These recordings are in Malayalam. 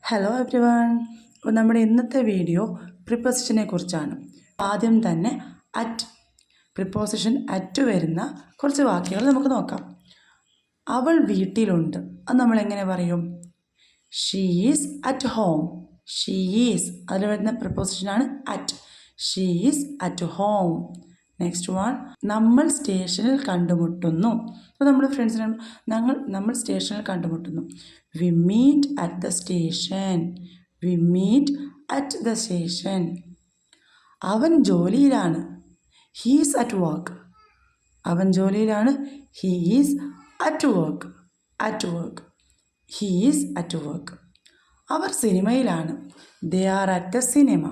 Hello every one. അപ്പോൾ നമ്മുടെ ഇന്നത്തെ വീഡിയോ പ്രിപ്പോസിഷനെ കുറിച്ചാണ്. ആദ്യം തന്നെ അറ്റ് പ്രിപ്പോസിഷൻ അറ്റ് വരുന്ന കുറച്ച് വാക്യങ്ങൾ നമുക്ക് നോക്കാം. അവൾ വീട്ടിലുണ്ട്, അത് നമ്മൾ എങ്ങനെ പറയും? She is at home. She is അതിൽ വരുന്ന പ്രിപ്പോസിഷനാണ് at. She is at home. Next one, നമ്മൾ സ്റ്റേഷനിൽ കണ്ടുമുട്ടുന്നു. അപ്പോൾ നമ്മുടെ ഫ്രണ്ട്സിനെ നമ്മൾ സ്റ്റേഷനിൽ കണ്ടുമുട്ടുന്നു. We meet at the station. We meet at the station. അവൻ ജോലിയിലാണ്. He's at work. അവൻ ജോലിയിലാണ്. He is at work. At work. He is at work. അവർ സിനിമയിലാണ്. They are at the cinema.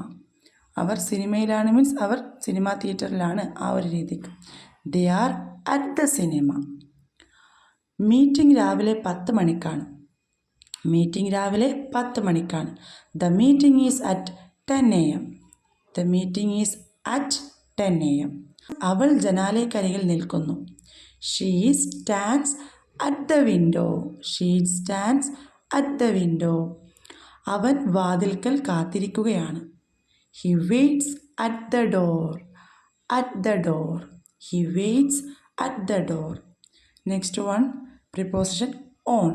അവർ സിനിമയിലാണ് മീൻസ് അവർ സിനിമ തിയേറ്ററിലാണ്, ആ ഒരു രീതിക്ക്. ദേ are at the cinema. Meeting രാവിലെ 10 മണിക്കാണ്. മീറ്റിംഗ് രാവിലെ 10 മണിക്കാണ്. The meeting is at 10 AM. The meeting is at 10 AM. അവൾ ജനാലയ്ക്കരികിൽ നിൽക്കുന്നു. She stands at the window. She stands at the window. അവൻ വാതിൽക്കൽ കാത്തിരിക്കുകയാണ്. He waits at the door. At the door. He waits at the door. Next one, preposition on.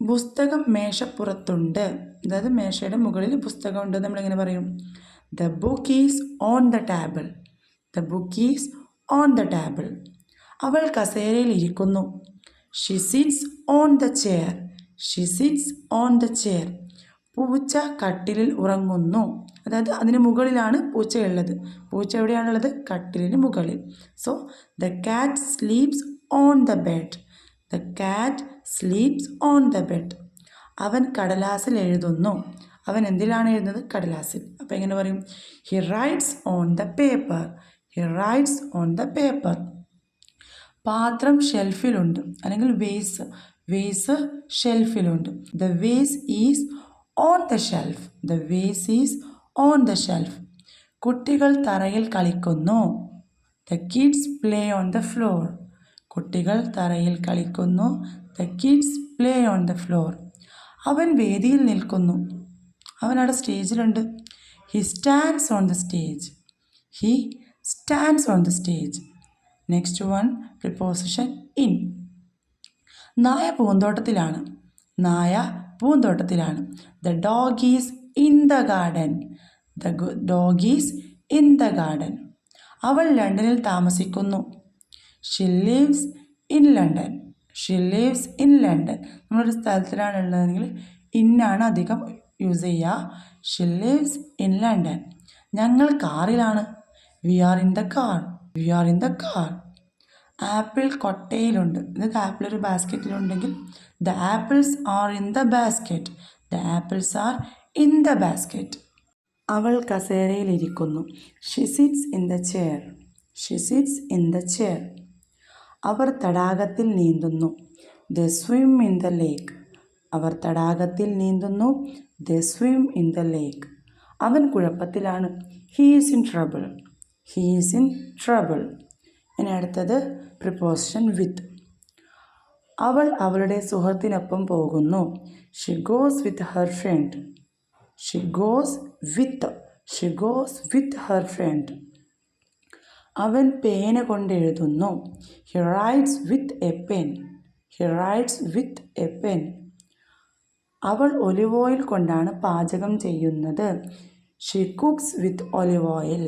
പുസ്തകം മേശപ്പുറത്തുണ്ട്. അതായത് മേശയുടെ മുകളിൽ പുസ്തകമുണ്ട്. നമ്മളെങ്ങനെ പറയും? The book is on the table. The book is on the table. അവൾ കസേരയിൽ ഇരിക്കുന്നു. She sits on the chair. She sits on the chair. പൂച്ച കട്ടിലിൽ ഉറങ്ങുന്നു. അതായത് അതിന് മുകളിലാണ് പൂച്ചയുള്ളത്. പൂച്ച എവിടെയാണുള്ളത്? കട്ടിലിന് മുകളിൽ. So the cat sleeps on the bed. The cat sleeps on the bed. അവൻ കടലാസിൽ എഴുതുന്നു. അവൻ എന്തിലാണ് എഴുതുന്നത്? കടലാസിൽ. അപ്പോൾ എങ്ങനെ പറയും? He writes on the paper. He writes on the paper. പാത്രം ഷെൽഫിലുണ്ട്, അല്ലെങ്കിൽ വേസ്. വേസ് ഷെൽഫിലുണ്ട്. The vase is on the shelf. The vase is on the shelf. കുട്ടികൾ തറയിൽ കളിക്കുന്നു. The kids play on the floor. കുട്ടികൾ തറയിൽ കളിക്കുന്നു. The kids play on the floor. അവൻ വേദിയിൽ നിൽക്കുന്നു. അവൻ അവിടെ സ്റ്റേജിലുണ്ട്. He stands on the stage. He stands on the stage. Next one, preposition in. നായ പൂന്തോട്ടത്തിലാണ്. നായ പൂന്തോട്ടത്തിലാണ്. The dog is in the garden. The dog is in the garden. അവൾ ലണ്ടനിൽ താമസിക്കുന്നു. She lives in London. She lives in London. നമ്മളൊരു സ്ഥലത്തിലാണ് ഉള്ളതെങ്കിൽ ഇന്നാണ് അധികം യൂസ് ചെയ്യുക. She lives in London. ഞങ്ങൾ കാറിലാണ്. We are in the car. We are in the car. Apple കൊട്ടയിലുണ്ട്. അതായത് ആപ്പിൾ ഒരു ബാസ്ക്കറ്റിലുണ്ടെങ്കിൽ the apples are in the basket. The apples are in the basket. അവൾ കസേരയിൽ ഇരിക്കുന്നു. She sits in the chair. She sits in the chair. അവർ തടാകത്തിൽ നീന്തുന്നു. They swim in the lake. അവർ തടാകത്തിൽ നീന്തുന്നു. They swim in the lake. അവൻ കുഴപ്പത്തിലാണ്. He is in trouble. He is in trouble. ഇനി അടുത്തത് പ്രിപ്പോസിഷൻ വിത്ത്. അവൾ അവളുടെ സുഹൃത്തിനൊപ്പം പോകുന്നു. She goes with her friend. She goes with. She goes with her friend. അവൻ പേന കൊണ്ട് എഴുതുന്നു. He writes with a pen. He writes with a pen. അവൾ ഒലിവ് ഓയിൽ കൊണ്ടാണ് പാചകം ചെയ്യുന്നത്. She cooks with olive oil.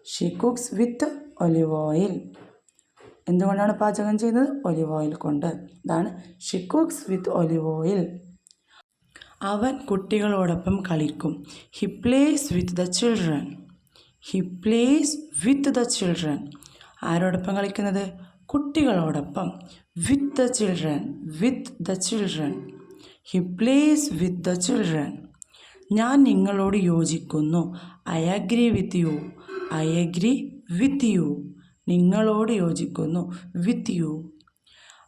She cooks with olive oil. എന്തുകൊണ്ടാണ് പാചകം ചെയ്യുന്നത്? ഒലിവ് ഓയിൽ കൊണ്ട്. ഇതാണ് she cooks with olive oil. അവൻ കുട്ടികളോടൊപ്പം കളിക്കും. He plays with the children. He plays with the children. ആരോടൊപ്പം കളിക്കുന്നത്? കുട്ടികളോടൊപ്പം. With the children. With the children. He plays with the children. ഞാൻ നിങ്ങളോട് യോജിക്കുന്നു. I agree with you. I agree with you. നിങ്ങളോട് യോജിക്കുന്നു. വിത്ത് യു.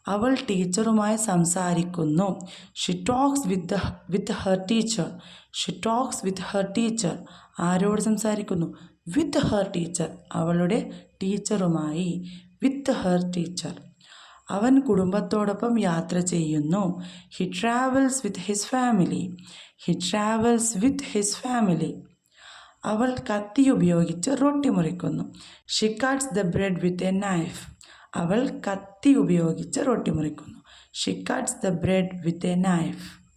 അവൾ ടീച്ചറുമായി സംസാരിക്കുന്നു. She talks with her teacher. She talks with her teacher. ആരോട് സംസാരിക്കുന്നു? With her teacher. അവളുടെ ടീച്ചറുമായി. With her teacher. അവൻ കുടുംബത്തോടൊപ്പം യാത്ര ചെയ്യുന്നു. He travels with his family. He travels with his family. അവൾ കത്തി ഉപയോഗിച്ച് റൊട്ടി മുറിക്കുന്നു. She cuts the bread with a knife. അവൾ കത്തി ഉപയോഗിച്ച് റൊട്ടി മുറിക്കുന്നു. She cuts the bread with a knife.